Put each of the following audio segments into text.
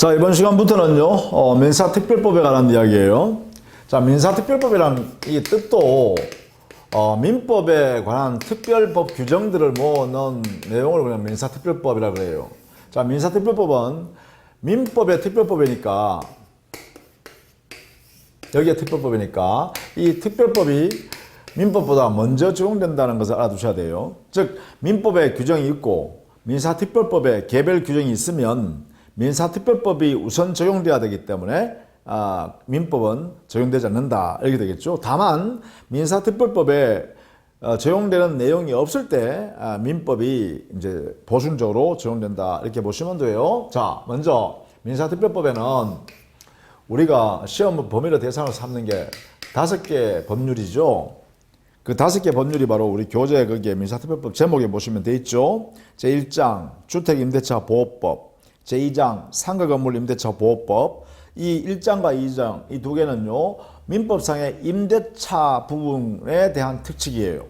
자, 이번 시간부터는요, 민사특별법에 관한 이야기예요. 자, 민사특별법이란 이 뜻도 민법에 관한 특별법 규정들을 모아놓은 내용을 그냥 민사특별법이라고 그래요. 자, 민사특별법은 민법의 특별법이니까, 여기에 특별법이니까 이 특별법이 민법보다 먼저 적용된다는 것을 알아두셔야 돼요. 즉, 민법에 규정이 있고 민사특별법에 개별 규정이 있으면 민사특별법이 우선 적용돼야 되기 때문에 민법은 적용되지 않는다 이렇게 되겠죠. 다만 민사특별법에 적용되는 내용이 없을 때 민법이 이제 보순적으로 적용된다 이렇게 보시면 돼요. 자, 먼저 민사특별법에는 우리가 시험 범위를 대상으로 삼는 게 5개 법률이죠. 그 5개 법률이 바로 우리 교재 거기에 민사특별법 제목에 보시면 돼 있죠. 제1장 주택임대차 보호법, 제2장 상가건물 임대차 보호법. 이 1장과 2장 이 두 개는요, 민법상의 임대차 부분에 대한 특칙이에요.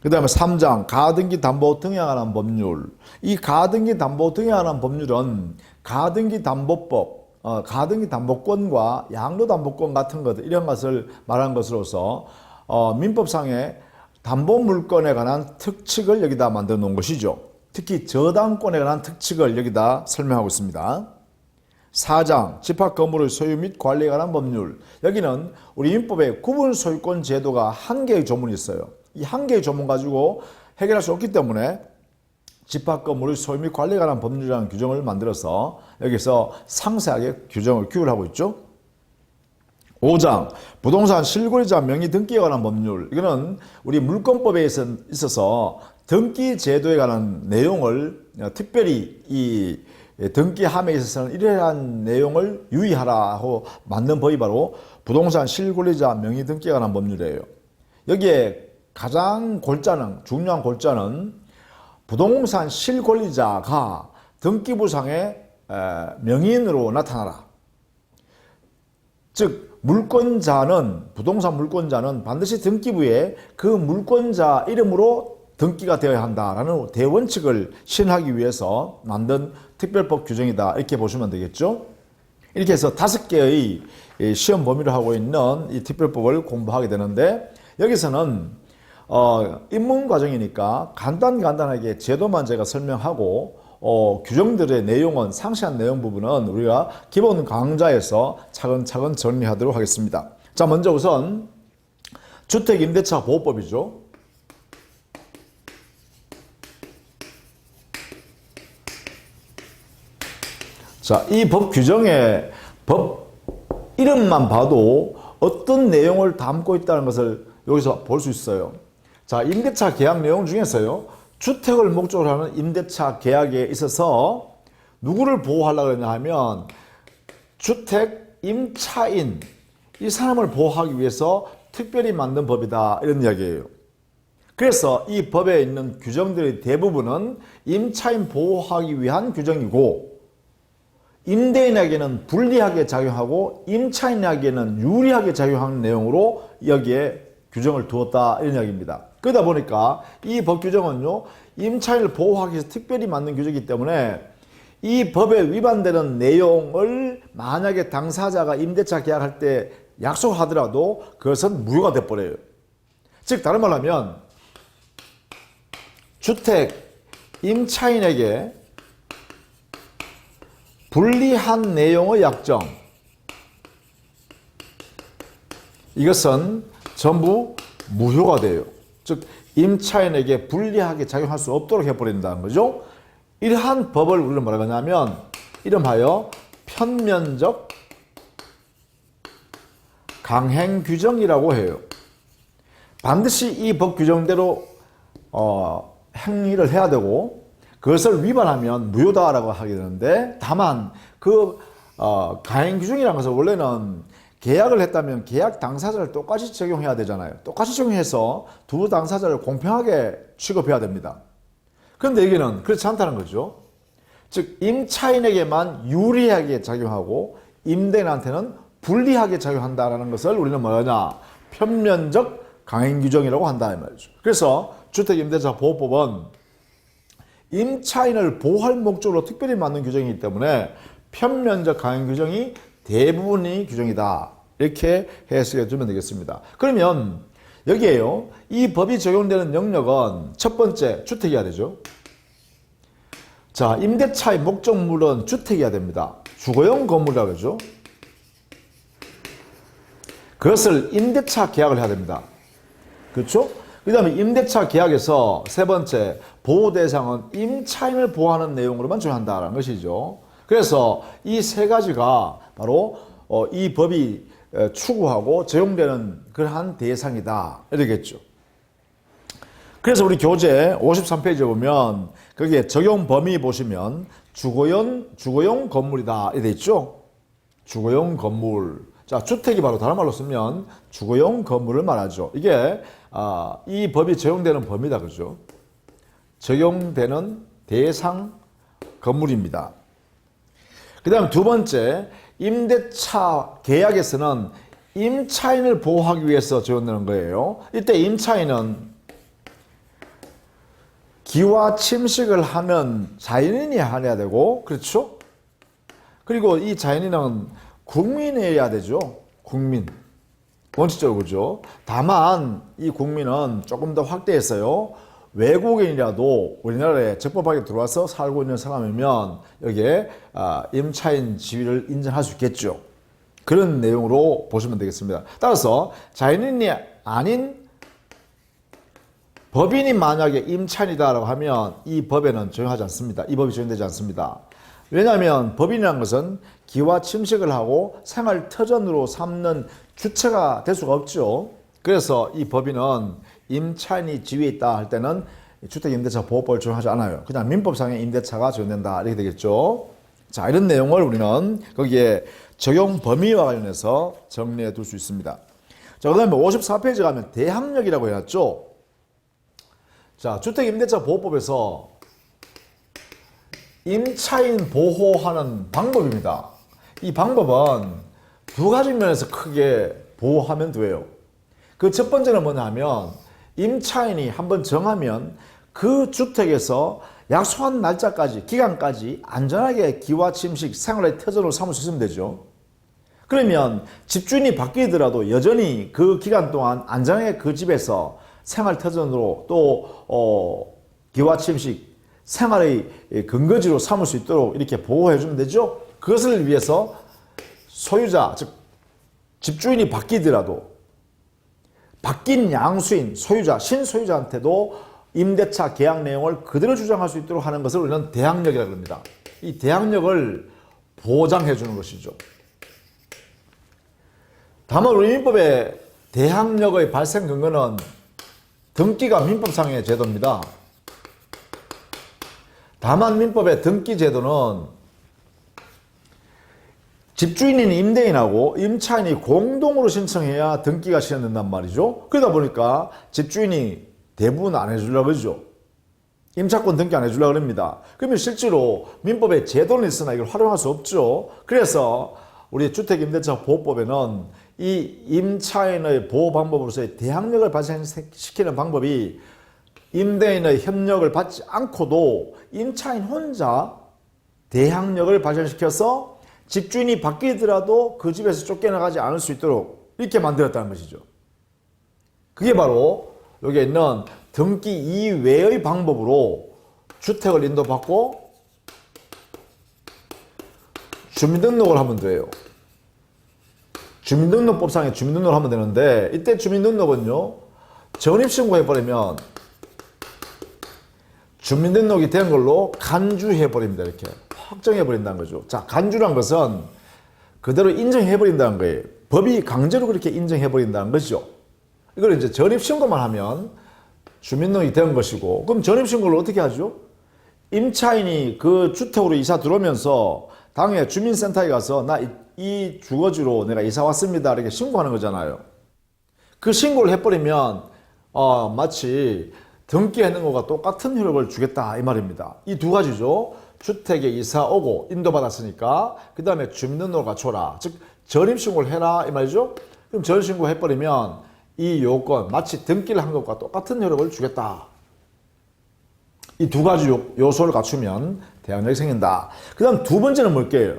그 다음에 3장 가등기 담보 등에 관한 법률. 이 가등기 담보 등에 관한 법률은 가등기 담보법, 가등기 담보권과 양도 담보권 같은 것들, 이런 것을 말한 것으로서 민법상의 담보 물건에 관한 특칙을 여기다 만들어 놓은 것이죠. 특히 저당권에 관한 특칙을 여기다 설명하고 있습니다. 4장 집합 건물의 소유 및 관리에 관한 법률. 여기는 우리 민법에 구분 소유권 제도가 한 개의 조문이 있어요. 이 한 개의 조문 가지고 해결할 수 없기 때문에 집합 건물의 소유 및 관리에 관한 법률이라는 규정을 만들어서 여기서 상세하게 규율을 하고 있죠. 5장 부동산 실거래자 명의 등기에 관한 법률. 이거는 우리 물권법에 있어서 등기 제도에 관한 내용을 특별히 이 등기함에 있어서는 이러한 내용을 유의하라고 만든 법이 바로 부동산 실거래자 명의 등기에 관한 법률이에요. 여기에 가장 중요한 골자는 부동산 실권리자가 등기부상의 명의인으로 나타나라. 즉 부동산 물권자는 반드시 등기부에 그 물권자 이름으로 등기가 되어야 한다라는 대원칙을 실현하기 위해서 만든 특별법 규정이다 이렇게 보시면 되겠죠. 이렇게 해서 5개의 시험 범위를 하고 있는 이 특별법을 공부하게 되는데, 여기서는 입문 과정이니까 간단하게 제도만 제가 설명하고 규정들의 내용은, 상세한 내용 부분은 우리가 기본 강좌에서 차근차근 정리하도록 하겠습니다. 자, 먼저 우선 주택임대차 보호법이죠. 자, 이 법 규정의 법 이름만 봐도 어떤 내용을 담고 있다는 것을 여기서 볼 수 있어요. 자, 임대차 계약 내용 중에서요, 주택을 목적으로 하는 임대차 계약에 있어서 누구를 보호하려고 했냐 하면 주택 임차인, 이 사람을 보호하기 위해서 특별히 만든 법이다 이런 이야기예요. 그래서 이 법에 있는 규정들의 대부분은 임차인 보호하기 위한 규정이고, 임대인에게는 불리하게 작용하고 임차인에게는 유리하게 작용하는 내용으로 여기에 규정을 두었다 이런 이야기입니다. 그러다 보니까 이 법 규정은요, 임차인을 보호하기 위해서 특별히 만든 규정이기 때문에 이 법에 위반되는 내용을 만약에 당사자가 임대차 계약할 때 약속하더라도 그것은 무효가 돼버려요. 즉 다른 말로 하면 주택 임차인에게 불리한 내용의 약정, 이것은 전부 무효가 돼요. 즉 임차인에게 불리하게 작용할 수 없도록 해버린다는 거죠. 이러한 법을 우리는 뭐라고 하냐면 이름하여 편면적 강행규정이라고 해요. 반드시 이 법 규정대로 행위를 해야 되고, 그것을 위반하면 무효다라고 하게 되는데, 다만 그 가행규정이라는 것은 원래는 계약을 했다면 계약 당사자를 똑같이 적용해야 되잖아요. 똑같이 적용해서 두 당사자를 공평하게 취급해야 됩니다. 그런데 여기는 그렇지 않다는 거죠. 즉 임차인에게만 유리하게 작용하고 임대인한테는 불리하게 작용한다는 것을 우리는 뭐냐, 편면적 강행규정이라고 한다 이 말이죠. 그래서 주택임대차 보호법은 임차인을 보호할 목적으로 특별히 만든 규정이기 때문에 편면적 강행 규정이 대부분이 규정이다. 이렇게 해석해 주면 되겠습니다. 그러면 여기에요. 이 법이 적용되는 영역은 첫 번째 주택이어야 되죠. 자, 임대차의 목적물은 주택이어야 됩니다. 주거용 건물이라고 그러죠. 그것을 임대차 계약을 해야 됩니다. 그렇죠? 그 다음에 임대차 계약에서 세 번째 보호 대상은 임차인을 보호하는 내용으로만 적용한다는 것이죠. 그래서 이 세 가지가 바로 이 법이 추구하고 적용되는 그러한 대상이다. 이러겠죠. 그래서 우리 교재 53페이지에 보면 거기에 적용 범위 보시면 주거용 건물이다. 이렇게 돼 있죠. 주거용 건물. 자, 주택이 바로 다른 말로 쓰면 주거용 건물을 말하죠. 이게 이 법이 적용되는 범위다. 그죠? 적용되는 대상 건물입니다. 그 다음 두 번째, 임대차 계약에서는 임차인을 보호하기 위해서 적용되는 거예요. 이때 임차인은 기와 침식을 하면 자연인이 해야 되고, 그렇죠? 그리고 이 자연인은 국민이어야 되죠. 국민. 원칙적으로 그죠. 다만 이 국민은 조금 더 확대했어요. 외국인이라도 우리나라에 적법하게 들어와서 살고 있는 사람이면 여기에 임차인 지위를 인정할 수 있겠죠. 그런 내용으로 보시면 되겠습니다. 따라서 자연인이 아닌 법인이 만약에 임차인이다라고 하면 이 법에는 적용하지 않습니다. 이 법이 적용되지 않습니다. 왜냐하면 법인이라는 것은 기와 침식을 하고 생활 터전으로 삼는 주체가 될 수가 없죠. 그래서 이 법인은 임차인이 지위에 있다 할 때는 주택임대차 보호법을 적용하지 않아요. 그냥 민법상의 임대차가 적용된다 이렇게 되겠죠. 자, 이런 내용을 우리는 거기에 적용 범위와 관련해서 정리해 둘 수 있습니다. 자, 그 다음에 54페이지 가면 대항력이라고 해놨죠. 자, 주택임대차 보호법에서 임차인 보호하는 방법입니다. 이 방법은 두 가지 면에서 크게 보호하면 돼요. 그 첫 번째는 뭐냐 하면 임차인이 한번 정하면 그 주택에서 약속한 날짜까지, 기간까지 안전하게 기와 침식, 생활의 터전으로 삼을 수 있으면 되죠. 그러면 집주인이 바뀌더라도 여전히 그 기간 동안 안전하게 그 집에서 생활 터전으로 또 기와 침식, 생활의 근거지로 삼을 수 있도록 이렇게 보호해 주면 되죠. 그것을 위해서 소유자, 즉 집주인이 바뀌더라도 바뀐 양수인 소유자, 신소유자한테도 임대차 계약 내용을 그대로 주장할 수 있도록 하는 것을 우리는 대항력이라고 합니다. 이 대항력을 보장해 주는 것이죠. 다만 우리 민법의 대항력의 발생 근거는 등기가 민법상의 제도입니다. 다만 민법의 등기 제도는 집주인인 임대인하고 임차인이 공동으로 신청해야 등기가 실현된단 말이죠. 그러다 보니까 집주인이 대부분 안 해주려고 그러죠. 임차권 등기 안 해주려고 합니다. 그러면 실제로 민법에 제도는 있으나 이걸 활용할 수 없죠. 그래서 우리 주택임대차 보호법에는 이 임차인의 보호 방법으로서의 대항력을 발생시키는 방법이 임대인의 협력을 받지 않고도 임차인 혼자 대항력을 발생시켜서 집주인이 바뀌더라도 그 집에서 쫓겨나가지 않을 수 있도록 이렇게 만들었다는 것이죠. 그게 바로 여기에 있는 등기 이외의 방법으로 주택을 인도받고 주민등록을 하면 돼요. 주민등록법상에 주민등록을 하면 되는데 이때 주민등록은요, 전입신고해버리면 주민등록이 된 걸로 간주해버립니다. 이렇게 확정해버린다는 거죠. 자, 간주란 것은 그대로 인정해버린다는 거예요. 법이 강제로 그렇게 인정해버린다는 것이죠. 이걸 이제 전입신고만 하면 주민등록이 된 것이고, 그럼 전입신고를 어떻게 하죠? 임차인이 그 주택으로 이사 들어오면서 당해 주민센터에 가서 나 이 주거지로 내가 이사 왔습니다. 이렇게 신고하는 거잖아요. 그 신고를 해버리면 마치 등기하는 것과 똑같은 효력을 주겠다 이 말입니다. 이 두 가지죠. 주택에 이사 오고 인도받았으니까 그 다음에 주민등록을 갖춰라. 즉 전입신고를 해라 이 말이죠. 그럼 전입신고 해버리면 이 요건 마치 등기를 한 것과 똑같은 효력을 주겠다. 이 두 가지 요소를 갖추면 대항력이 생긴다. 그 다음 두 번째는 뭘게요?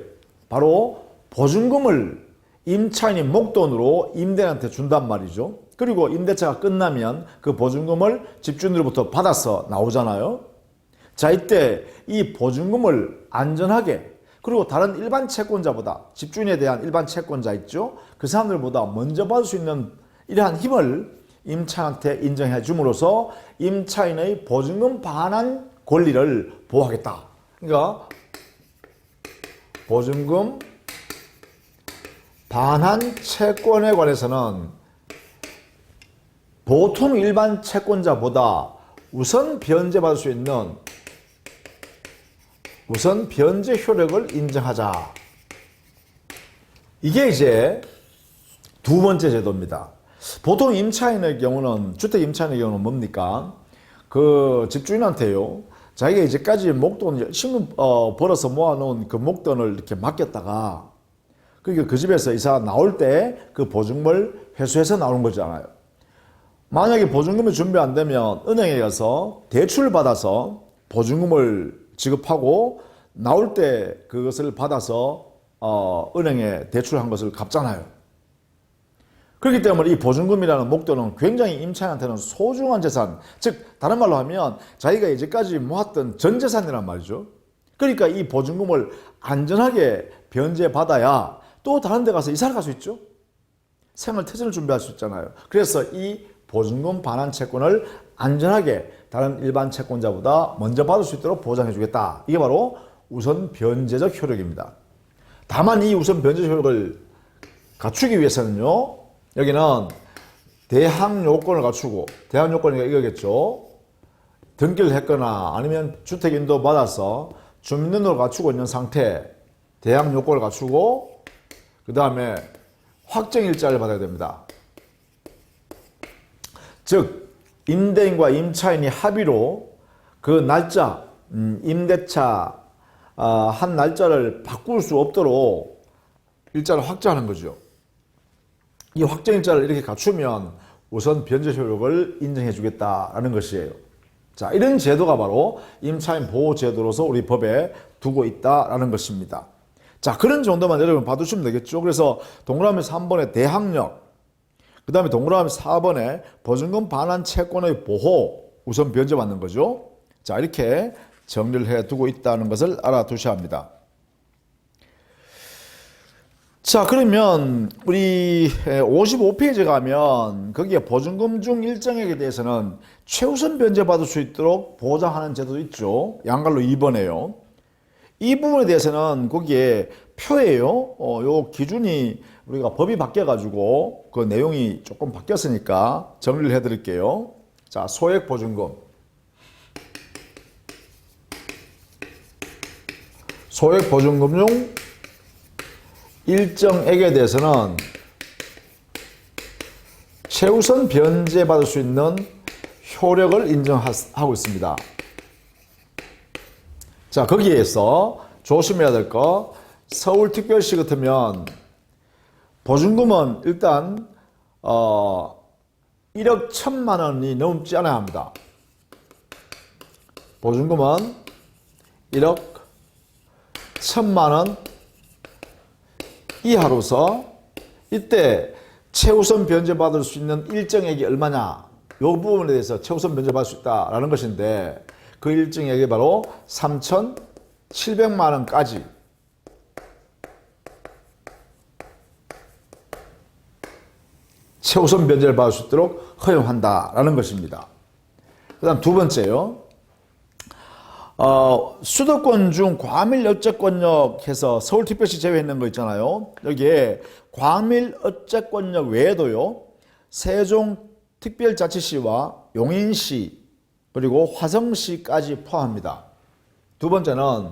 바로 보증금을 임차인이 목돈으로 임대인한테 준단 말이죠. 그리고 임대차가 끝나면 그 보증금을 집주인으로부터 받아서 나오잖아요. 자, 이때 이 보증금을 안전하게, 그리고 다른 일반 채권자보다, 집주인에 대한 일반 채권자 있죠, 그 사람들보다 먼저 받을 수 있는 이러한 힘을 임차인한테 인정해 줌으로써 임차인의 보증금 반환 권리를 보호하겠다. 그러니까 보증금 반환 채권에 관해서는 보통 일반 채권자보다 우선 변제받을 수 있는 우선 변제 효력을 인정하자. 이게 이제 두 번째 제도입니다. 보통 임차인의 경우는, 주택 임차인의 경우는 뭡니까? 그 집주인한테요, 자기가 이제까지 목돈 열심히 벌어서 모아놓은 그 목돈을 이렇게 맡겼다가, 그러니까 그 집에서 이사 나올 때 그 보증금을 회수해서 나오는 거잖아요. 만약에 보증금이 준비 안 되면 은행에 가서 대출을 받아서 보증금을 지급하고 나올 때 그것을 받아서 은행에 대출한 것을 갚잖아요. 그렇기 때문에 이 보증금이라는 목돈은 굉장히 임차인한테는 소중한 재산, 즉 다른 말로 하면 자기가 이제까지 모았던 전 재산이란 말이죠. 그러니까 이 보증금을 안전하게 변제받아야 또 다른 데 가서 이사를 갈 수 있죠. 생활태전을 준비할 수 있잖아요. 그래서 이 보증금 반환 채권을 안전하게 다른 일반 채권자보다 먼저 받을 수 있도록 보장해 주겠다. 이게 바로 우선 변제적 효력입니다. 다만 이 우선 변제적 효력을 갖추기 위해서는요, 여기는 대항 요건을 갖추고, 대항 요건이 이거겠죠. 등기를 했거나 아니면 주택 인도 받아서 주민등록을 갖추고 있는 상태, 대항 요건을 갖추고, 그 다음에 확정일자를 받아야 됩니다. 즉 임대인과 임차인이 합의로 그 날짜, 임대차 한 날짜를 바꿀 수 없도록 일자를 확정하는 거죠. 이 확정일자를 이렇게 갖추면 우선 변제 효력을 인정해 주겠다라는 것이에요. 자, 이런 제도가 바로 임차인 보호 제도로서 우리 법에 두고 있다라는 것입니다. 자, 그런 정도만 여러분 봐두시면 되겠죠. 그래서 동그라미 3번에 대항력, 그 다음에 동그라미 4번에 보증금 반환 채권의 보호, 우선 변제받는 거죠. 자, 이렇게 정리를 해 두고 있다는 것을 알아두셔야 합니다. 자, 그러면 우리 55페이지 가면 거기에 보증금 중 일정액에 대해서는 최우선 변제받을 수 있도록 보장하는 제도도 있죠. 양갈로 2번에요. 이 부분에 대해서는 거기에 표예요. 요 기준이 우리가 법이 바뀌어가지고 그 내용이 조금 바뀌었으니까 정리를 해드릴게요. 자, 소액 보증금. 소액 보증금 중 일정액에 대해서는 최우선 변제받을 수 있는 효력을 인정하고 있습니다. 자, 거기에서 조심해야 될 거, 서울특별시 같으면 보증금은 일단 1억 1천만 원이 넘지 않아야 합니다. 보증금은 1억 1천만 원 이하로서 이때 최우선 변제받을 수 있는 일정액이 얼마냐, 이 부분에 대해서 최우선 변제받을 수 있다라는 것인데, 그 일정액이 바로 3,700만 원까지 최우선 변제를 받을 수 있도록 허용한다라는 것입니다. 그 다음 두 번째요. 수도권 중 과밀어쨌권역 해서 서울특별시 제외했는 거 있잖아요. 여기에 과밀어쨌권역 외에도요, 세종특별자치시와 용인시 그리고 화성시까지 포함합니다. 두 번째는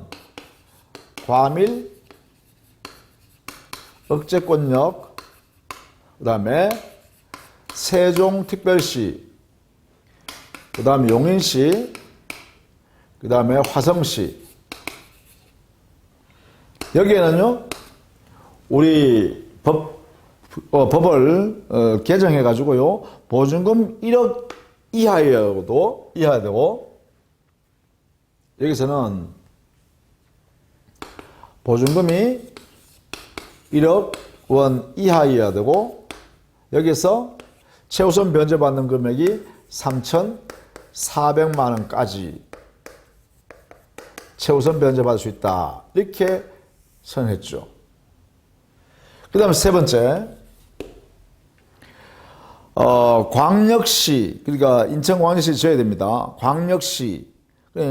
과밀억제권역, 그 다음에 세종특별시, 그 다음에 용인시, 그 다음에 화성시. 여기에는요, 우리 법을 개정해가지고요, 보증금 1억 이하여도, 이하되고, 여기서는 보증금이 1억 원 이하여야 되고 여기서 최우선 변제받는 금액이 3,400만 원까지 최우선 변제받을 수 있다. 이렇게 선했죠. 그 다음에 세 번째, 광역시, 그러니까 인천광역시 지어야 됩니다. 광역시,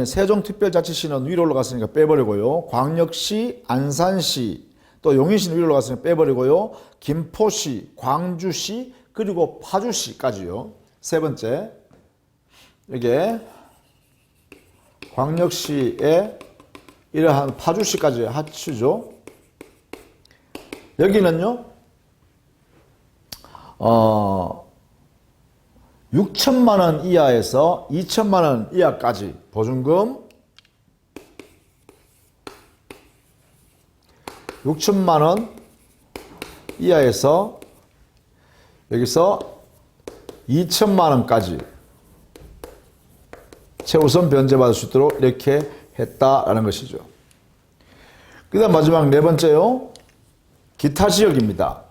세종특별자치시는 위로 올라갔으니까 빼버리고요. 광역시, 안산시, 또 용인시는 위로 올라갔으니까 빼버리고요. 김포시, 광주시, 그리고 파주시까지요. 세 번째, 이게 광역시에 이러한 파주시까지 합치죠. 여기는요, 6천만 원 이하에서 2천만 원 이하까지 보증금 6천만 원 이하에서 여기서 2천만 원까지 최우선 변제받을 수 있도록 이렇게 했다라는 것이죠. 그 다음 마지막 네 번째요. 기타 지역입니다.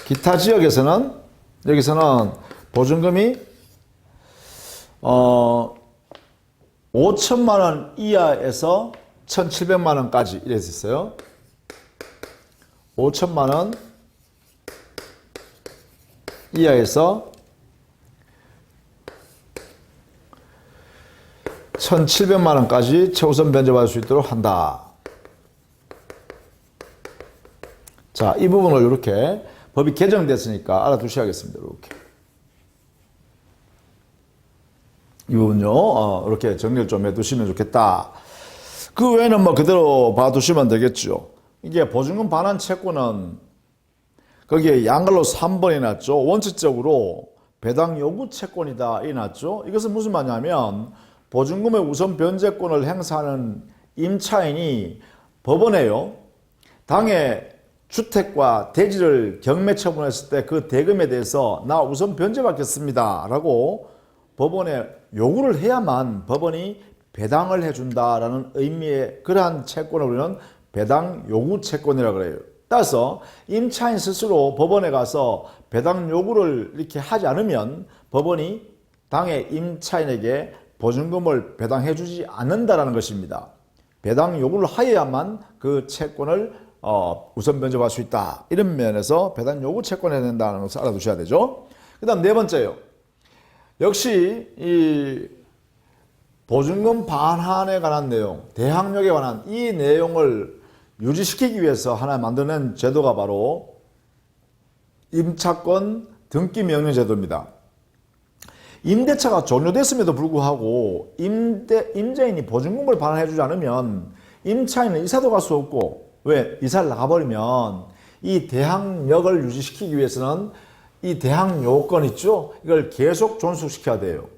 기타 지역에서는 여기서는 보증금이 5천만 원 이하에서 1,700만 원까지 이래서 있어요. 5천만 원 이하에서 1,700만 원까지 최우선 변제받을 수 있도록 한다. 자, 이 부분을 이렇게 법이 개정됐으니까 알아두셔야겠습니다. 이렇게. 이 부분요, 이렇게 정리를 좀 해두시면 좋겠다. 그 외에는 뭐 그대로 봐두시면 되겠죠. 이게 보증금 반환 채권은 거기에 양갈로 3번이 났죠. 원칙적으로 배당 요구 채권이다. 이 났죠. 이것은 무슨 말이냐면 보증금의 우선 변제권을 행사하는 임차인이 법원에요, 당해 주택과 대지를 경매 처분했을 때 그 대금에 대해서 나 우선 변제받겠습니다 라고 법원에 요구를 해야만 법원이 배당을 해준다라는 의미의 그러한 채권을 우리는 배당 요구 채권이라고 그래요. 따라서 임차인 스스로 법원에 가서 배당 요구를 이렇게 하지 않으면 법원이 당해 임차인에게 보증금을 배당해주지 않는다라는 것입니다. 배당 요구를 하여야만 그 채권을 우선 변제받을 수 있다. 이런 면에서 배당 요구 채권을 해야 된다는 것을 알아두셔야 되죠. 그 다음 네 번째요. 역시 이 보증금 반환에 관한 내용, 대항력에 관한 이 내용을 유지시키기 위해서 하나 만드는 제도가 바로 임차권 등기 명령 제도입니다. 임대차가 종료됐음에도 불구하고 임대인이 보증금을 반환해주지 않으면 임차인은 이사도 갈 수 없고, 왜? 이사를 나가버리면 이 대항력을 유지시키기 위해서는 이 대항요건 있죠? 이걸 계속 존속시켜야 돼요.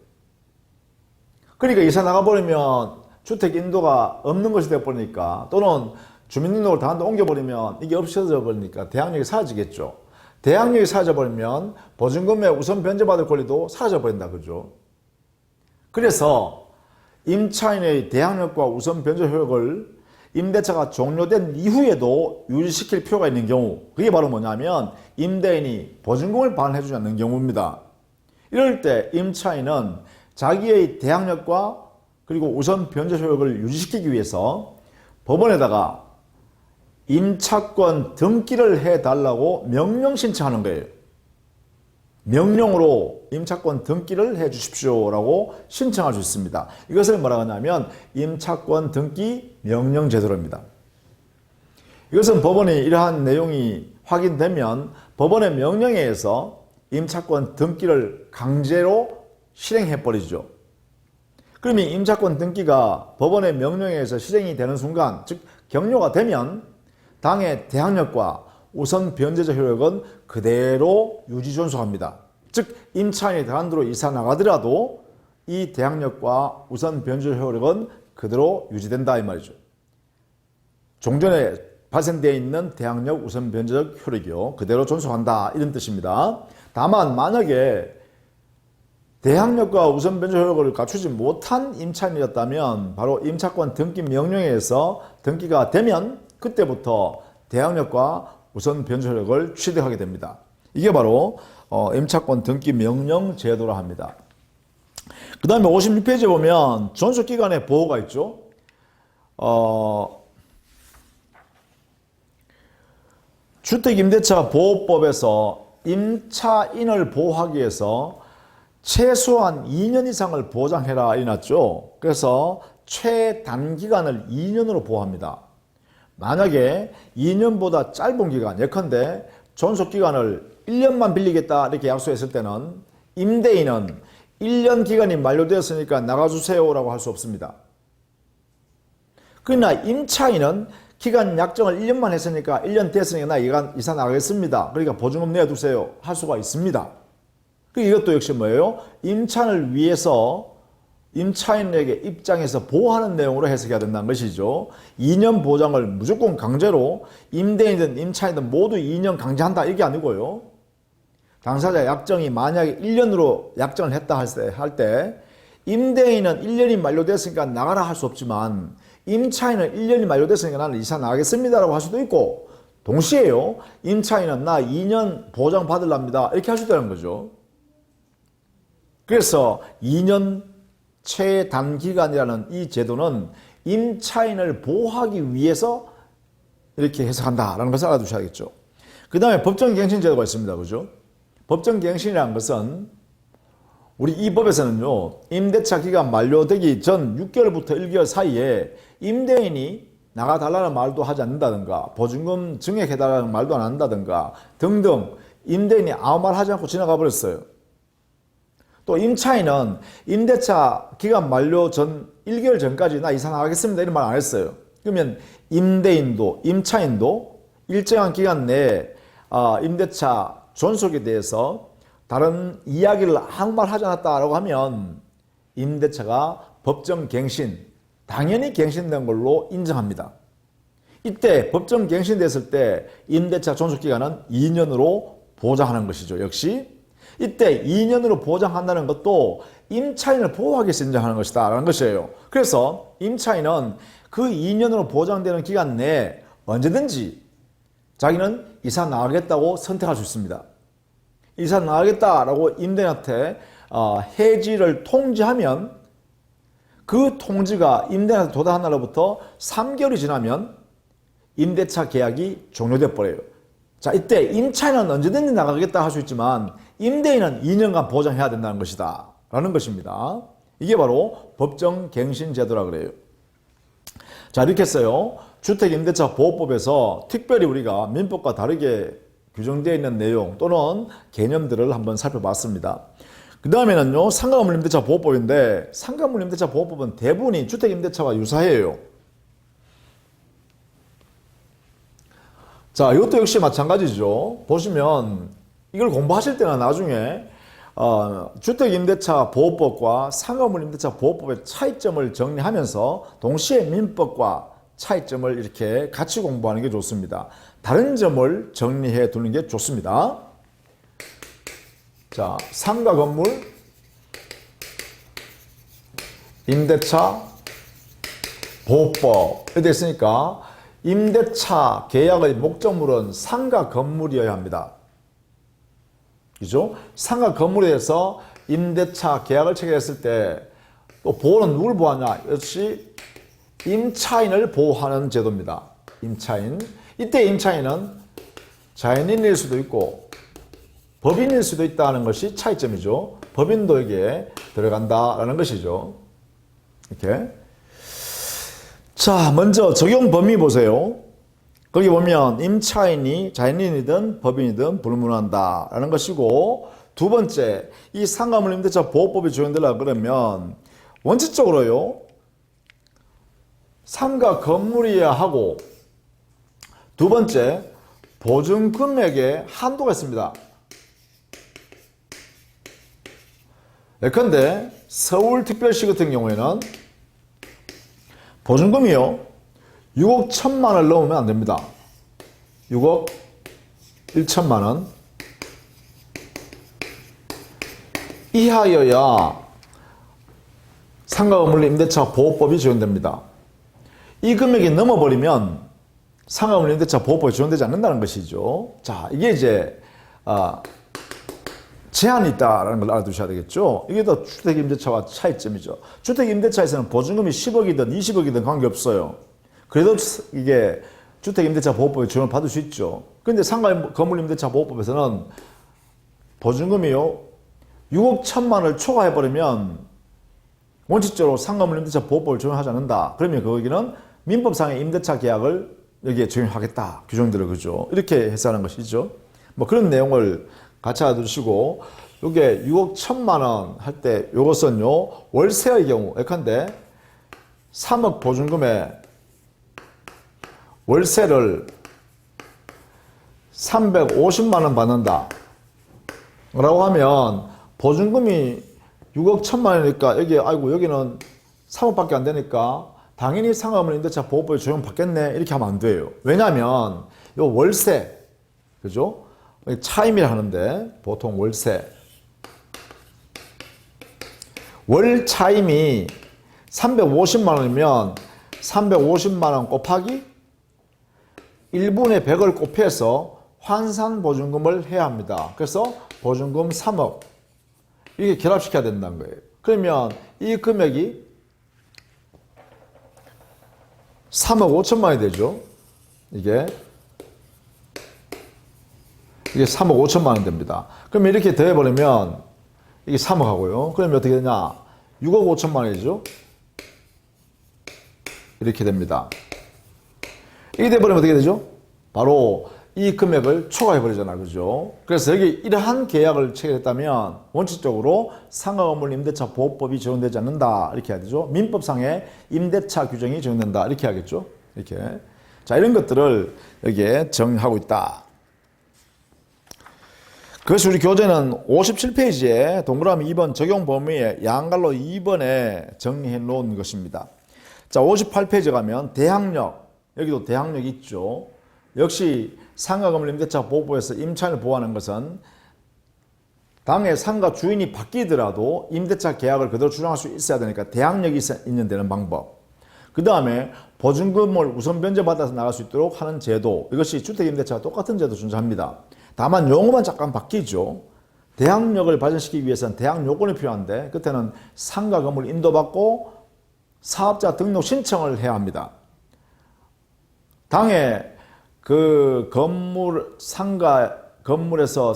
그러니까 이사 나가버리면 주택 인도가 없는 것이 되어버리니까, 또는 주민등록을 다른 데 옮겨버리면 이게 없어져 버리니까 대항력이 사라지겠죠. 대항력이 사라져버리면 보증금의 우선 변제받을 권리도 사라져버린다. 그죠? 그래서 임차인의 대항력과 우선 변제 효력을 임대차가 종료된 이후에도 유지시킬 필요가 있는 경우, 그게 바로 뭐냐면 임대인이 보증금을 반환해주지 않는 경우입니다. 이럴 때 임차인은 자기의 대항력과 그리고 우선 변제 효력을 유지시키기 위해서 법원에다가 임차권 등기를 해달라고 명령 신청하는 거예요. 명령으로 임차권 등기를 해 주십시오라고 신청할 수 있습니다. 이것을 뭐라고 하냐면 임차권 등기 명령 제도입니다. 이것은 법원이 이러한 내용이 확인되면 법원의 명령에 의해서 임차권 등기를 강제로 실행해 버리죠. 그러면 임차권 등기가 법원의 명령에 의해서 실행이 되는 순간, 즉 경료가 되면 당의 대항력과 우선 변제자 효력은 그대로 유지 존속합니다. 즉 임차인이 다른데로 이사 나가더라도 이 대항력과 우선 변제자 효력은 그대로 유지된다 이 말이죠. 종전에 발생되어 있는 대항력 우선 변제적 효력이요, 그대로 존속한다 이런 뜻입니다. 다만 만약에 대항력과 우선 변제 효력을 갖추지 못한 임차인이었다면 바로 임차권 등기 명령에 의해서 등기가 되면 그때부터 대항력과 우선 변조 효력을 취득하게 됩니다. 이게 바로 임차권 등기 명령 제도라 합니다. 그 다음에 56페이지에 보면 존속기간의 보호가 있죠. 주택임대차 보호법에서 임차인을 보호하기 위해서 최소한 2년 이상을 보장해라 이났죠. 그래서 최단기간을 2년으로 보호합니다. 만약에 2년보다 짧은 기간, 예컨대 존속기간을 1년만 빌리겠다 이렇게 약속했을 때는 임대인은 1년 기간이 만료되었으니까 나가주세요라고 할 수 없습니다. 그러나 임차인은 기간 약정을 1년만 했으니까 1년 됐으니까 나 이사 나가겠습니다. 그러니까 보증금 내주세요 할 수가 있습니다. 이것도 역시 뭐예요? 임차인을 위해서 임차인에게 입장에서 보호하는 내용으로 해석해야 된다는 것이죠. 2년 보장을 무조건 강제로 임대인이든 임차인이든 모두 2년 강제한다 이게 아니고요. 당사자 약정이 만약에 1년으로 약정을 했다 할 때 임대인은 1년이 만료됐으니까 나가라 할 수 없지만 임차인은 1년이 만료됐으니까 나는 이사 나가겠습니다라고 할 수도 있고 동시에요. 임차인은 나 2년 보장 받으랍니다 이렇게 할 수 있다는 거죠. 그래서 2년 최단기간이라는 이 제도는 임차인을 보호하기 위해서 이렇게 해석한다라는 것을 알아두셔야겠죠. 그 다음에 법정갱신 제도가 있습니다. 그죠? 법정갱신이라는 것은 우리 이 법에서는요, 임대차 기간 만료되기 전 6개월부터 1개월 사이에 임대인이 나가달라는 말도 하지 않는다든가, 보증금 증액해달라는 말도 안 한다든가 등등 임대인이 아무 말 하지 않고 지나가 버렸어요. 또 임차인은 임대차 기간 만료 전 1개월 전까지 나 이사 나가겠습니다 이런 말 안 했어요. 그러면 임대인도 임차인도 일정한 기간 내에 임대차 존속에 대해서 다른 이야기를 아무 말 하지 않았다라고 하면 임대차가 법정 갱신, 당연히 갱신된 걸로 인정합니다. 이때 법정 갱신됐을 때 임대차 존속기간은 2년으로 보장하는 것이죠. 역시 이때 2년으로 보장한다는 것도 임차인을 보호하기 위해서 인정하는 것이다 라는 것이에요. 그래서 임차인은 그 2년으로 보장되는 기간 내에 언제든지 자기는 이사 나가겠다고 선택할 수 있습니다. 이사 나가겠다라고 임대인한테 해지를 통지하면 그 통지가 임대인한테 도달한 날로부터 3개월이 지나면 임대차 계약이 종료돼 버려요. 자, 이때 임차인은 언제든지 나가겠다 할 수 있지만 임대인은 2년간 보장해야 된다는 것이다 라는 것입니다. 이게 바로 법정갱신제도라 그래요. 자, 이렇게 했어요. 주택임대차 보호법에서 특별히 우리가 민법과 다르게 규정되어 있는 내용 또는 개념들을 한번 살펴봤습니다. 그 다음에는요, 상가건물임대차보호법인데 상가건물임대차보호법은 대부분이 주택임대차와 유사해요. 자, 이것도 역시 마찬가지죠. 보시면 이걸 공부하실 때는 나중에 주택임대차보호법과 상가건물임대차보호법의 차이점을 정리하면서 동시에 민법과 차이점을 이렇게 같이 공부하는 게 좋습니다. 다른 점을 정리해 두는 게 좋습니다. 자, 상가건물 임대차 보호법에 됐으니까 임대차 계약의 목적물은 상가 건물이어야 합니다. 그죠? 상가 건물에 대해서 임대차 계약을 체결했을 때 또 보호는 누굴 보호하냐? 역시 임차인을 보호하는 제도입니다. 임차인. 이때 임차인은 자연인일 수도 있고 법인일 수도 있다는 것이 차이점이죠. 법인도 여기에 들어간다라는 것이죠. 이렇게. 자, 먼저 적용 범위 보세요. 거기 보면 임차인이 자연인이든 법인이든 불문한다라는 것이고, 두 번째, 이 상가건물 임대차 보호법이 적용되려고 그러면 원칙적으로요, 상가 건물이어야 하고, 두 번째, 보증 금액에 한도가 있습니다. 예컨대 서울특별시 같은 경우에는 보증금이요 6억 1천만 원을 넘으면 안 됩니다. 6억 1천만 원 이하여야 상가건물 임대차 보호법이 적용됩니다. 이 금액이 넘어버리면 상하물 임대차 보호법에 적용되지 않는다는 것이죠. 자, 이게 이제 제한이 있다라는 걸 알아두셔야 되겠죠. 이게 더 주택임대차와 차이점이죠. 주택임대차에서는 보증금이 10억이든 20억이든 관계없어요. 그래도 이게 주택임대차 보호법에 적용을 받을 수 있죠. 그런데 상가 건물임대차 보호법에서는 보증금이요 6억 1천만 원을 초과해버리면 원칙적으로 상가물임대차 보호법을 적용하지 않는다. 그러면 거기는 민법상의 임대차 계약을 여기에 적용하겠다. 규정들을 그죠. 이렇게 해석하는 것이죠. 뭐 그런 내용을 같이 알아두시고 이게 6억 1천만 원 할 때 이것은요 월세의 경우 예컨대 3억 보증금에 월세를 350만 원 받는다 라고 하면 보증금이 6억 1천만 원이니까 여기 아이고 여기는 3억밖에 안 되니까 당연히 상가물임대차 보호법에 적용받겠네 이렇게 하면 안 돼요. 왜냐하면 요 월세 그죠? 차임이라 하는데 보통 월세 월 차임이 350만 원이면 350만 원 곱하기 1분의 100을 곱해서 환산보증금을 해야 합니다. 그래서 보증금 3억 이게 결합시켜야 된다는 거예요. 그러면 이 금액이 3억 5천만 원이 되죠. 이게 3억 5천만 원 됩니다. 그러면 이렇게 더해버리면 이게 3억 하고요. 그러면 어떻게 되냐? 6억 5천만 원이죠. 이렇게 됩니다. 이게 돼버리면 어떻게 되죠? 바로 이 금액을 초과해버리잖아. 그죠? 그래서 여기 이러한 계약을 체결했다면 원칙적으로 상가건물 임대차 보호법이 적용되지 않는다. 이렇게 해야 되죠. 민법상의 임대차 규정이 적용된다. 이렇게 하겠죠. 이렇게. 자, 이런 것들을 여기에 정의하고 있다. 그래서 우리 교재는 57페이지에 동그라미 2번 적용 범위에 양갈로 2번에 정리해 놓은 것입니다. 자, 58페이지 가면 대항력. 여기도 대항력이 있죠. 역시 상가건물 임대차 보호법에서 임차인을 보호하는 것은 당의 상가 주인이 바뀌더라도 임대차 계약을 그대로 주장할 수 있어야 되니까 대항력이 있는 데는 방법. 그 다음에 보증금을 우선 변제받아서 나갈 수 있도록 하는 제도. 이것이 주택임대차와 똑같은 제도 존재합니다. 다만 용어만 잠깐 바뀌죠. 대항력을 발전시키기 위해서는 대항 요건이 필요한데 그때는 상가 건물 인도받고 사업자 등록 신청을 해야 합니다. 당에 그 건물에서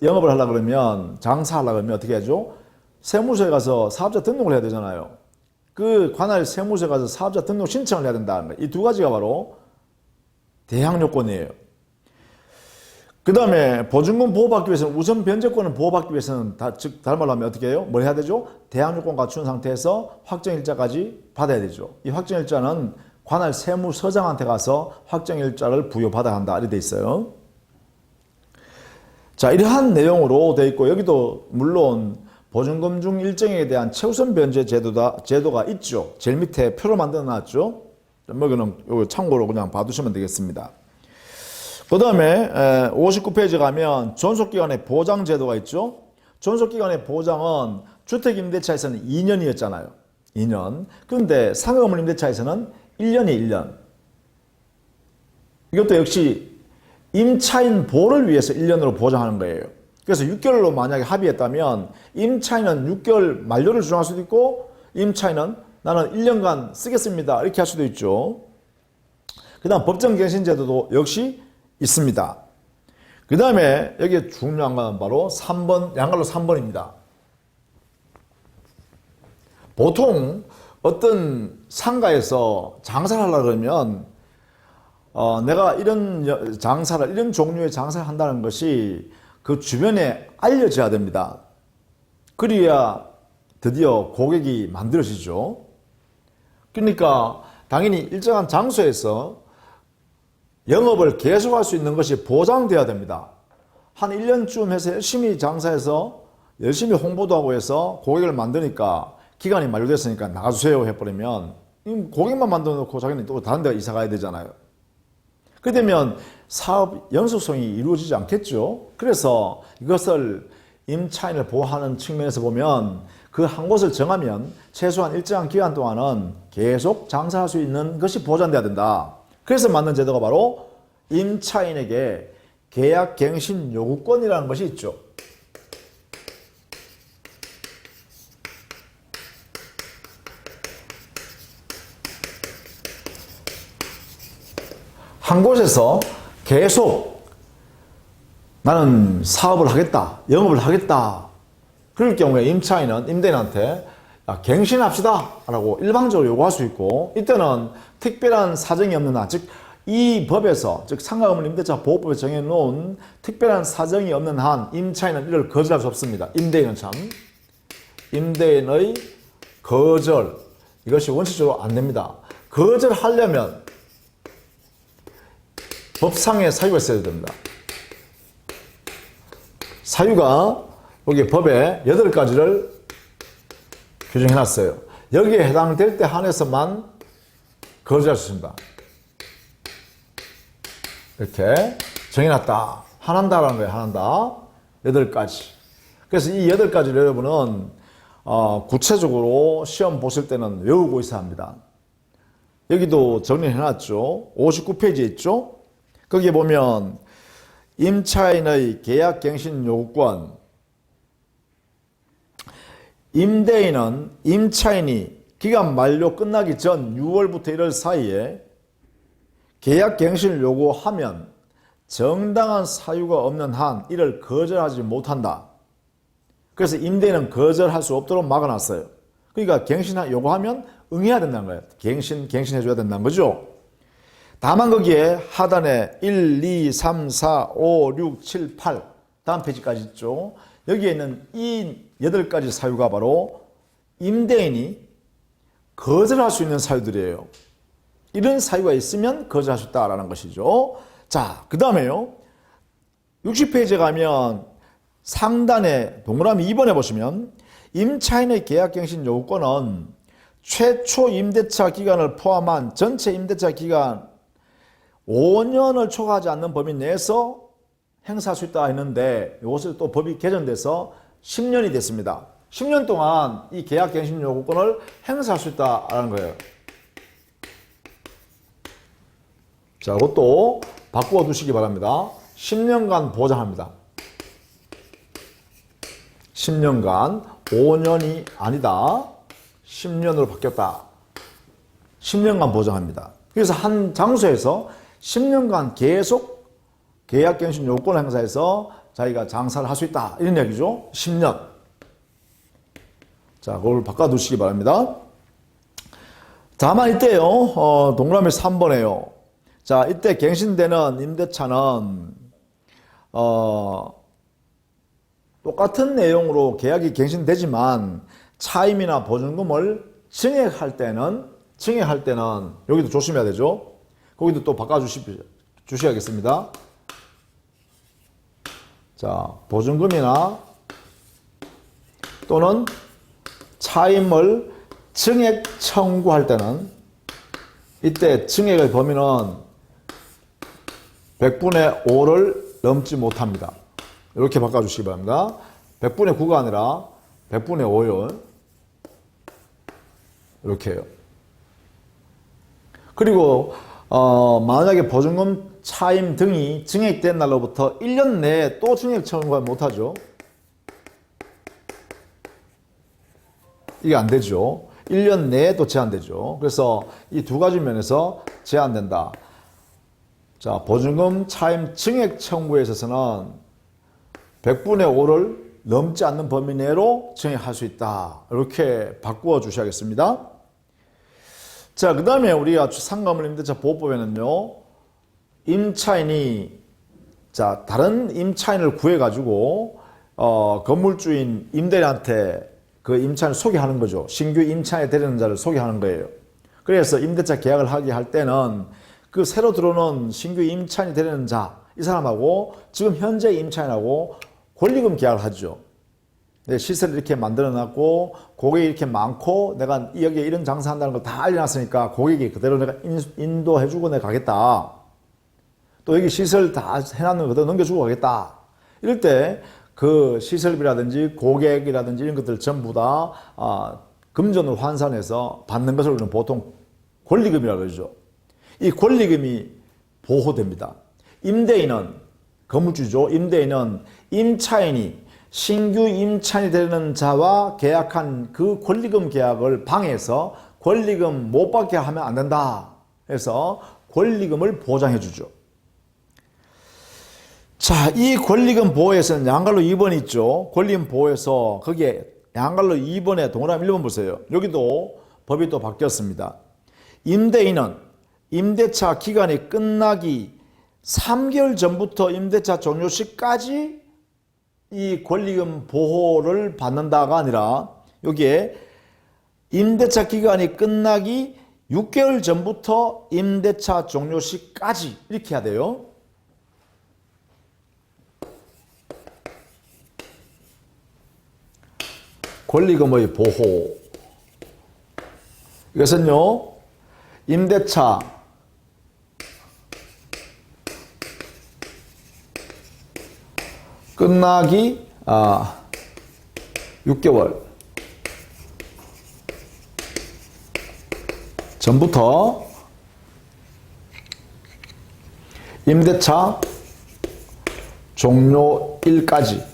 영업을 하려고 그러면 장사하려고 그러면 어떻게 하죠? 세무서에 가서 사업자 등록을 해야 되잖아요. 그 관할 세무서에 가서 사업자 등록 신청을 해야 된다는 거예요. 이 두 가지가 바로 대항 요건이에요. 그 다음에 보증금 보호받기 위해서는 우선 변제권을 보호받기 위해서는 즉 다른 말로 하면 어떻게 해요? 뭘 해야 되죠? 대항 요건 갖춘 상태에서 확정일자까지 받아야 되죠. 이 확정일자는 관할 세무서장한테 가서 확정일자를 부여받아야 한다. 이렇게 돼 있어요. 자, 이러한 내용으로 돼 있고 여기도 물론 보증금 중 일정에 대한 최우선 변제 제도가 있죠. 제일 밑에 표로 만들어 놨죠. 여기는 이거 참고로 그냥 봐두시면 되겠습니다. 그 다음에 59페이지 가면 존속기간의 보장 제도가 있죠. 존속기간의 보장은 주택임대차에서는 2년이었잖아요. 2년. 그런데 상가건물 임대차에서는 1년이 1년. 이것도 역시 임차인 보호를 위해서 1년으로 보장하는 거예요. 그래서 6개월로 만약에 합의했다면 임차인은 6개월 만료를 주장할 수도 있고 임차인은 나는 1년간 쓰겠습니다. 이렇게 할 수도 있죠. 그 다음 법정갱신제도도 역시 있습니다. 그 다음에 여기에 중요한 건 바로 3번, 양갈로 3번입니다. 보통 어떤 상가에서 장사를 하려고 그러면 내가 이런 장사를, 이런 종류의 장사를 한다는 것이 그 주변에 알려져야 됩니다. 그래야 드디어 고객이 만들어지죠. 그러니까 당연히 일정한 장소에서 영업을 계속할 수 있는 것이 보장돼야 됩니다. 한 1년쯤 해서 열심히 장사해서 열심히 홍보도 하고 해서 고객을 만드니까 기간이 만료됐으니까 나가주세요 해버리면 고객만 만들어 놓고 자기는 또 다른 데 이사 가야 되잖아요. 그렇게 되면 사업 연속성이 이루어지지 않겠죠. 그래서 이것을 임차인을 보호하는 측면에서 보면 그 한 곳을 정하면 최소한 일정한 기간 동안은 계속 장사할 수 있는 것이 보장돼야 된다. 그래서 만든 제도가 바로 임차인에게 계약갱신 요구권이라는 것이 있죠. 한 곳에서 계속 나는 사업을 하겠다, 영업을 하겠다. 그럴 경우에 임차인은 임대인한테 갱신합시다 라고 일방적으로 요구할 수 있고, 이때는 특별한 사정이 없는 한, 즉 이 법에서, 즉 상가건물 임대차 보호법에 정해놓은 특별한 사정이 없는 한 임차인은 이를 거절할 수 없습니다. 임대인은 임대인의 거절, 이것이 원칙적으로 안 됩니다. 거절하려면 법상의 사유가 있어야 됩니다. 사유가 여기 법에 8가지를 규정해놨어요. 여기에 해당될 때 한해서만 거절할 수 있습니다. 이렇게 정해놨다. 한한다라는 거예요. 한한다. 8가지. 그래서 이 8가지를 여러분은 구체적으로 시험 보실 때는 외우고 있어야 합니다. 여기도 정리해놨죠. 59페이지에 있죠. 거기에 보면 임차인의 계약갱신 요구권, 임대인은 임차인이 기간 만료 끝나기 전 6월부터 1월 사이에 계약갱신을 요구하면 정당한 사유가 없는 한 이를 거절하지 못한다. 그래서 임대인은 거절할 수 없도록 막아놨어요. 그러니까 갱신 요구하면 응해야 된다는 거예요. 갱신해줘야 된다는 거죠. 다만 거기에 하단에 1, 2, 3, 4, 5, 6, 7, 8 다음 페이지까지 있죠. 여기에 있는 이 8가지 사유가 바로 임대인이 거절할 수 있는 사유들이에요. 이런 사유가 있으면 거절할 수 있다라는 것이죠. 자, 그 다음에요. 60페이지에 가면 상단에 동그라미 2번에 보시면 임차인의 계약갱신 요구권은 최초 임대차 기간을 포함한 전체 임대차 기간 5년을 초과하지 않는 범위 내에서 행사할 수 있다 했는데, 이것을 또 법이 개정돼서 10년이 됐습니다. 10년 동안 이 계약갱신 요구권을 행사할 수 있다는 거예요. 자, 이것도 바꾸어 두시기 바랍니다. 10년간 보장합니다. 10년간 5년이 아니다. 10년으로 바뀌었다. 10년간 보장합니다. 그래서 한 장소에서 10년간 계속 계약갱신 요건 행사해서 자기가 장사를 할 수 있다. 이런 얘기죠. 10년. 자, 그걸 바꿔두시기 바랍니다. 다만 이때요, 동그라미 3번에요. 자, 이때 갱신되는 임대차는, 똑같은 내용으로 계약이 갱신되지만 차임이나 보증금을 증액할 때는 여기도 조심해야 되죠. 거기도 또 바꿔주셔야겠습니다. 자, 보증금이나 또는 차임을 증액 청구할 때는 이때 증액의 범위는 100분의 5를 넘지 못합니다. 이렇게 바꿔주시기 바랍니다. 100분의 9가 아니라 100분의 5요. 이렇게 해요. 그리고 만약에 보증금, 차임 등이 증액된 날로부터 1년 내에 또 증액 청구하면 못하죠. 이게 안 되죠. 1년 내에 또 제한되죠. 그래서 이 두 가지 면에서 제한된다. 자, 보증금, 차임, 증액 청구에 있어서는 100분의 5를 넘지 않는 범위 내로 증액할 수 있다. 이렇게 바꾸어 주셔야겠습니다. 자, 그 다음에 우리가 상가건물 임대차 보호법에는요, 임차인이, 자, 다른 임차인을 구해가지고, 건물주인 임대인한테 그 임차인을 소개하는 거죠. 신규 임차인에 데리는 자를 소개하는 거예요. 그래서 임대차 계약을 하게 할 때는 그 새로 들어오는 신규 임차인이 데리는 자, 이 사람하고 지금 현재 임차인하고 권리금 계약을 하죠. 내 시세를 이렇게 만들어 놨고 고객이 이렇게 많고 내가 여기에 이런 장사한다는 걸 다 알려놨으니까 고객이 그대로 내가 인도해주고 내가 가겠다. 또 여기 시세를 다 해놨는 거 그대로 넘겨주고 가겠다. 이럴 때 그 시설비라든지 고객이라든지 이런 것들 전부 다 금전으로 환산해서 받는 것을 우리는 보통 권리금이라고 그러죠. 이 권리금이 보호됩니다. 임대인은 건물주죠. 임대인은 임차인이 신규 임차인이 되는 자와 계약한 그 권리금 계약을 방해해서 권리금 못 받게 하면 안 된다. 해서 권리금을 보장해 주죠. 자, 이 권리금 보호에서는 양갈로 2번 있죠. 권리금 보호에서 거기에 양갈로 2번에 동그라미 1번 보세요. 여기도 법이 또 바뀌었습니다. 임대인은 임대차 기간이 끝나기 3개월 전부터 임대차 종료 시까지 이 권리금 보호를 받는다가 아니라 여기에 임대차 기간이 끝나기 6개월 전부터 임대차 종료 시까지 이렇게 해야 돼요. 권리금의 보호. 이것은요, 임대차 끝나기 6개월 전부터 임대차 종료일까지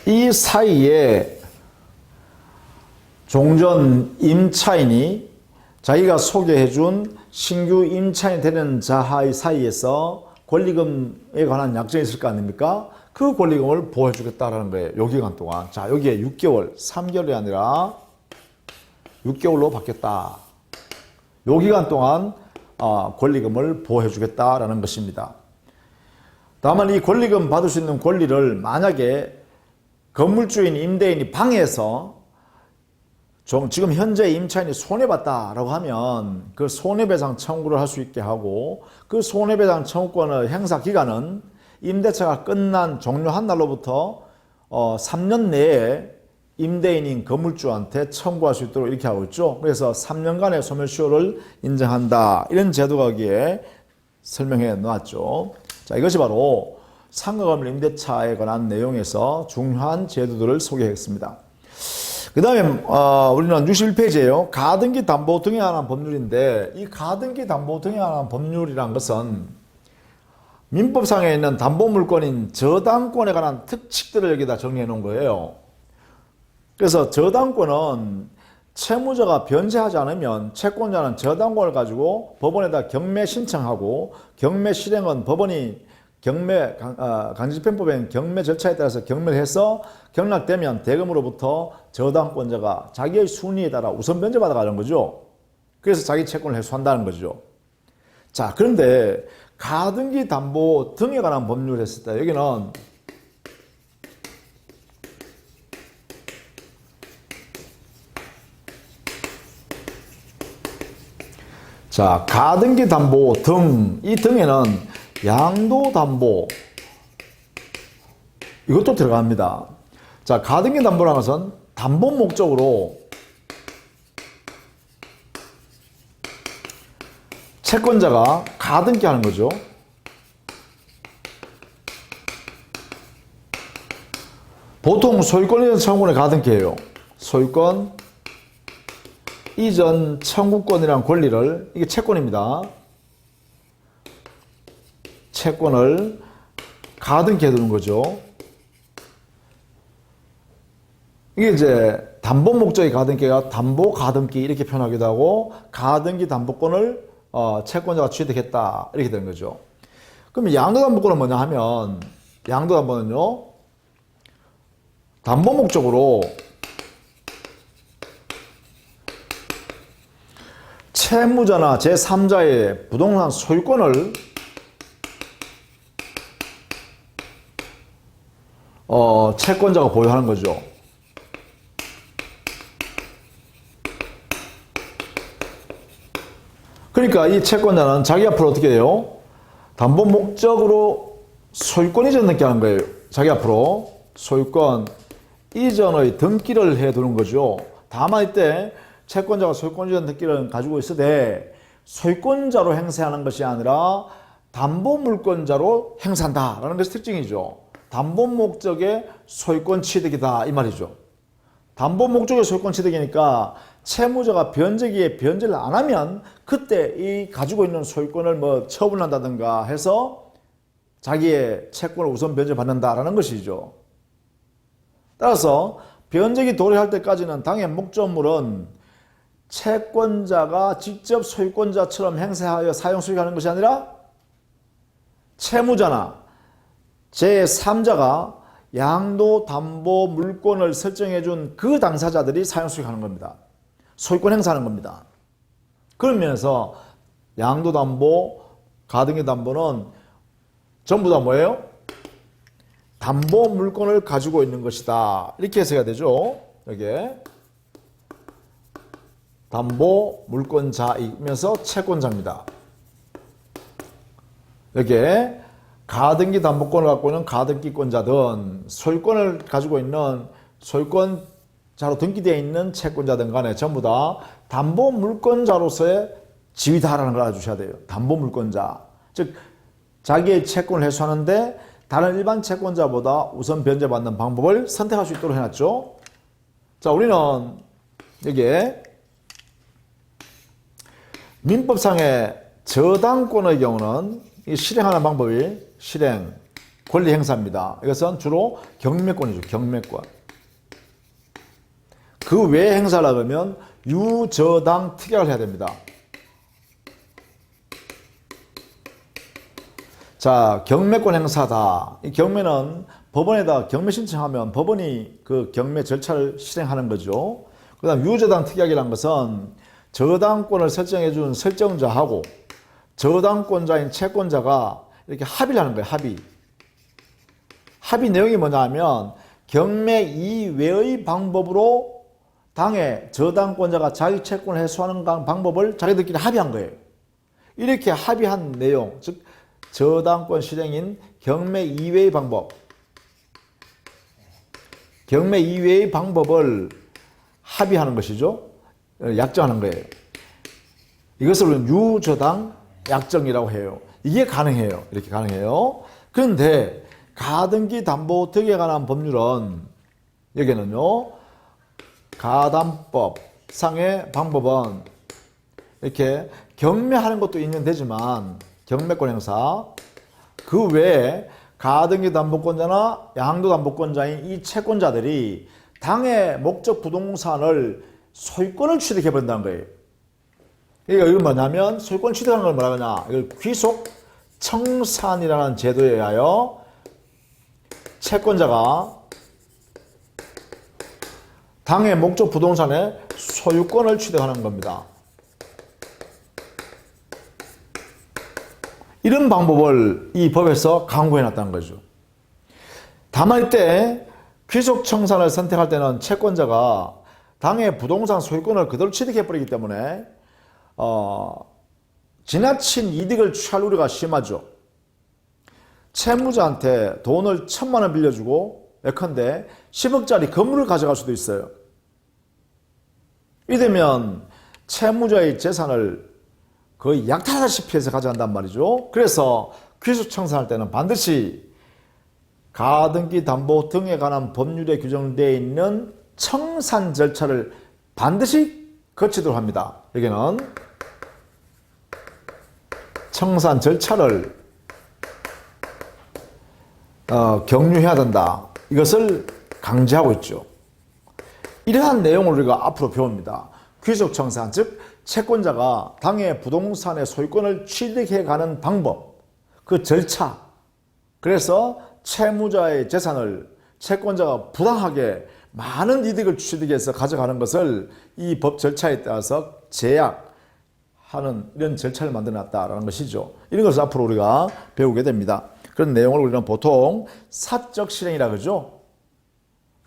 이 사이에 종전 임차인이 자기가 소개해준 신규 임차인이 되는 자의 사이에서 권리금에 관한 약정이 있을 거 아닙니까? 그 권리금을 보호해 주겠다라는 거예요. 요 기간 동안. 자, 여기에 6개월, 3개월이 아니라 6개월로 바뀌었다. 요 기간 동안 권리금을 보호해 주겠다라는 것입니다. 다만 이 권리금 받을 수 있는 권리를 만약에 건물주인 임대인이 방해해서 지금 현재 임차인이 손해봤다라고 하면 그 손해배상 청구를 할 수 있게 하고 그 손해배상 청구권의 행사 기간은 임대차가 끝난 종료한 날로부터 3년 내에 임대인인 건물주한테 청구할 수 있도록 이렇게 하고 있죠. 그래서 3년간의 소멸시효를 인정한다. 이런 제도가 여기에 설명해 놓았죠. 자, 이것이 바로 상가건물 임대차에 관한 내용에서 중요한 제도들을 소개했습니다. 그 다음에 우리는 61페이지예요. 가등기 담보 등에 관한 법률인데 이 가등기 담보 등에 관한 법률이란 것은 민법상에 있는 담보물권인 저당권에 관한 특칙들을 여기다 정리해 놓은 거예요. 그래서 저당권은 채무자가 변제하지 않으면 채권자는 저당권을 가지고 법원에다 경매 신청하고 경매 실행은 법원이 강제집행법엔 경매 절차에 따라서 경매를 해서 경락되면 대금으로부터 저당권자가 자기의 순위에 따라 우선 변제받아 가는 거죠. 그래서 자기 채권을 회수한다는 거죠. 자, 그런데 가등기 담보 등에 관한 법률을 했을 때 여기는 자, 가등기 담보 등, 이 등에는 양도담보 이것도 들어갑니다. 자, 가등기 담보라는 것은 담보 목적으로 채권자가 가등기 하는 거죠. 보통 소유권 이전 청구권의 가등기예요. 소유권 이전 청구권이라는 권리를, 이게 채권입니다. 채권을 가등기해 두는 거죠. 이게 이제 담보 목적의 가등기가 담보 가등기 이렇게 표현하기도 하고 가등기 담보권을 채권자가 취득했다 이렇게 되는 거죠. 그럼 양도담보권은 뭐냐 하면 양도담보는요 담보 목적으로 채무자나 제3자의 부동산 소유권을 채권자가 보유하는 거죠. 그러니까 이 채권자는 자기 앞으로 어떻게 해요? 담보 목적으로 소유권 이전 등기 하는 거예요. 자기 앞으로 소유권 이전의 등기를 해 두는 거죠. 다만 이때 채권자가 소유권 이전 등기를 가지고 있으되 소유권자로 행세하는 것이 아니라 담보물권자로 행사한다라는 것이 특징이죠. 담보 목적의 소유권 취득이다 이 말이죠. 담보 목적의 소유권 취득이니까 채무자가 변제기에 변제를 안 하면 그때 이 가지고 있는 소유권을 뭐 처분한다든가 해서 자기의 채권을 우선 변제받는다라는 것이죠. 따라서 변제기 도래할 때까지는 당의 목적물은 채권자가 직접 소유권자처럼 행사하여 사용 수익하는 것이 아니라 채무자나 제3자가 양도담보 물권을 설정해 준 그 당사자들이 사용 수익하는 겁니다. 소유권 행사하는 겁니다. 그런 면에서 양도담보, 가등기담보는 전부 다 뭐예요? 담보 물권을 가지고 있는 것이다. 이렇게 해석해야 되죠. 여기에 담보 물권자이면서 채권자입니다. 여기에 가등기 담보권을 갖고 있는 가등기권자든 소유권을 가지고 있는 소유권자로 등기되어 있는 채권자든 간에 전부 다 담보 물권자로서의 지위다라는 걸 알아주셔야 돼요. 담보 물권자. 즉 자기의 채권을 회수하는데 다른 일반 채권자보다 우선 변제받는 방법을 선택할 수 있도록 해놨죠. 자, 우리는 여기에 민법상의 저당권의 경우는 이 실행하는 방법이 실행, 권리 행사입니다. 이것은 주로 경매권이죠. 경매권. 그 외에 행사를 하려면 유저당 특약을 해야 됩니다. 자, 경매권 행사다. 이 경매는 법원에다 경매 신청하면 법원이 그 경매 절차를 실행하는 거죠. 그 다음 유저당 특약이라는 것은 저당권을 설정해 준 설정자하고 저당권자인 채권자가 이렇게 합의를 하는 거예요. 합의. 합의 내용이 뭐냐 하면 경매 이외의 방법으로 당해 저당권자가 자기 채권을 해소하는 방법을 자기들끼리 합의한 거예요. 이렇게 합의한 내용, 즉 저당권 실행인 경매 이외의 방법, 경매 이외의 방법을 합의하는 것이죠. 약정하는 거예요. 이것을 우리는 유저당 약정이라고 해요. 이게 가능해요. 이렇게 가능해요. 그런데 가등기 담보 등에 관한 법률은 여기는요, 가담법 상의 방법은 이렇게 경매하는 것도 인정되지만 경매권 행사 그 외에 가등기 담보권자나 양도담보권자인 이 채권자들이 당의 목적 부동산을 소유권을 취득해 버린다는 거예요. 그러니까 이건 뭐냐면 소유권 취득하는 걸 뭐라 하냐, 이걸 귀속 청산이라는 제도에 의하여 채권자가 당의 목적 부동산의 소유권을 취득하는 겁니다. 이런 방법을 이 법에서 강구해 놨다는 거죠. 다만 이때 귀속 청산을 선택할 때는 채권자가 당의 부동산 소유권을 그대로 취득해 버리기 때문에 지나친 이득을 취할 우려가 심하죠. 채무자한테 돈을 1,000만 원 빌려주고 예컨대 10억짜리 건물을 가져갈 수도 있어요. 이러면 채무자의 재산을 거의 약탈하다시피 해서 가져간단 말이죠. 그래서 귀속청산할 때는 반드시 가등기 담보 등에 관한 법률에 규정되어 있는 청산 절차를 반드시 거치도록 합니다. 여기는 청산 절차를 경유해야 된다. 이것을 강조하고 있죠. 이러한 내용을 우리가 앞으로 배웁니다. 귀속청산, 즉 채권자가 당의 부동산의 소유권을 취득해가는 방법, 그 절차. 그래서 채무자의 재산을 채권자가 부당하게 많은 이득을 취득해서 가져가는 것을 이 법 절차에 따라서 제약하는 이런 절차를 만들어놨다라는 것이죠. 이런 것을 앞으로 우리가 배우게 됩니다. 그런 내용을 우리는 보통 사적 실행이라 그러죠.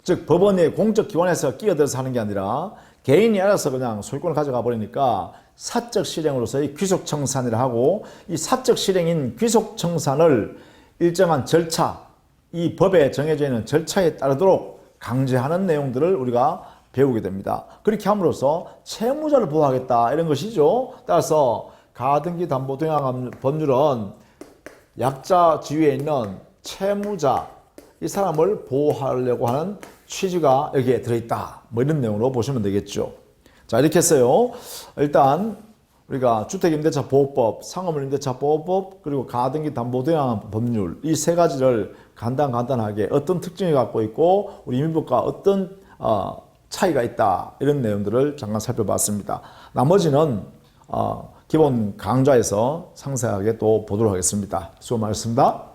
즉 법원의 공적기관에서 끼어들어서 하는 게 아니라 개인이 알아서 그냥 소유권을 가져가 버리니까 사적 실행으로서의 귀속청산이라 하고, 이 사적 실행인 귀속청산을 일정한 절차, 이 법에 정해져 있는 절차에 따르도록 강제하는 내용들을 우리가 배우게 됩니다. 그렇게 함으로써 채무자를 보호하겠다 이런 것이죠. 따라서 가등기 담보 등에 관한 법률은 약자 지위에 있는 채무자 이 사람을 보호하려고 하는 취지가 여기에 들어있다. 뭐 이런 내용으로 보시면 되겠죠. 자, 이렇게 했어요. 일단 우리가 주택임대차 보호법, 상업임대차 보호법, 그리고 가등기 담보대항 법률 이 세 가지를 간단하게 어떤 특징을 갖고 있고 우리 민법과 어떤 차이가 있다 이런 내용들을 잠깐 살펴봤습니다. 나머지는 기본 강좌에서 상세하게 또 보도록 하겠습니다. 수고 많으셨습니다.